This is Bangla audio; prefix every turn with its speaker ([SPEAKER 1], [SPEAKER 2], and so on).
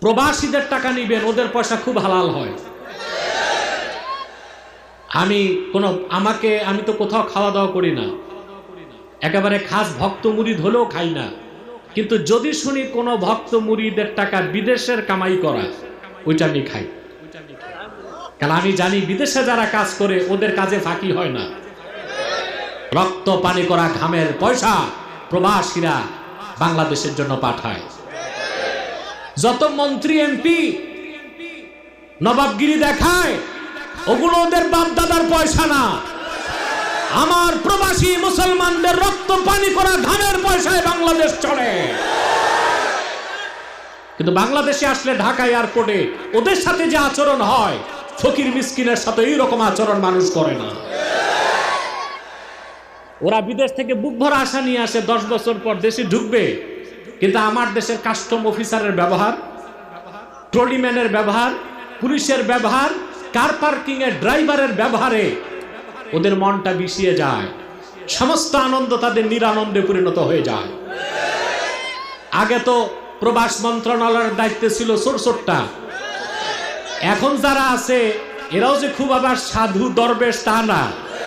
[SPEAKER 1] প্রবাসীদের টাকা নিবেন, ওদের পয়সা খুব হালাল হয়। আমি তো কোথাও খাওয়া দাওয়া করি না, একেবারে খাস ভক্ত মুরিদ হলেও খাই না, কিন্তু যদি শুনি কোনো ভক্ত মুরিদের টাকা বিদেশের কামাই করা, ওইটা আমি খাই। কারণ আমি জানি বিদেশে যারা কাজ করে ওদের কাজে ফাঁকি হয় না। রক্ত পানি করা ঘামের পয়সা প্রবাসীরা বাংলাদেশের জন্য পাঠায়। যত মন্ত্রী এমপি নবাবগিরি দেখায়, ওগুলো ওদের বাপ দাদার পয়সা না, আমার প্রবাসী মুসলমানদের রক্ত পানি করা ঘামের পয়সায় বাংলাদেশ চলে। কিন্তু বাংলাদেশে আসলে ঢাকা এয়ারপোর্টে ওদের সাথে যে আচরণ হয়, ফকির মিসকিনের সাথে এইরকম আচরণ মানুষ করে না। ওরা বিদেশ থেকে বুক ভরা আশা নিয়ে আসে 10 বছর পর দেশে ঢুকবে, কিন্তু আমার দেশের কাস্টম অফিসারের ব্যবহার, ট্রলিম্যানের ব্যবহার, পুলিশের ব্যবহার, কার পার্কিং এর ড্রাইভারের ব্যবহারে ওদের মনটা বিষিয়ে যায়, সমস্ত আনন্দ তাদের নিরানন্দে পরিণত হয়ে যায়। আগে তো প্রবাস মন্ত্রণালয়ের দায়িত্বে ছিল ছোটটা, এখন যারা আছে এরাও যে খুব আবার সাধু দরবেশ তা না।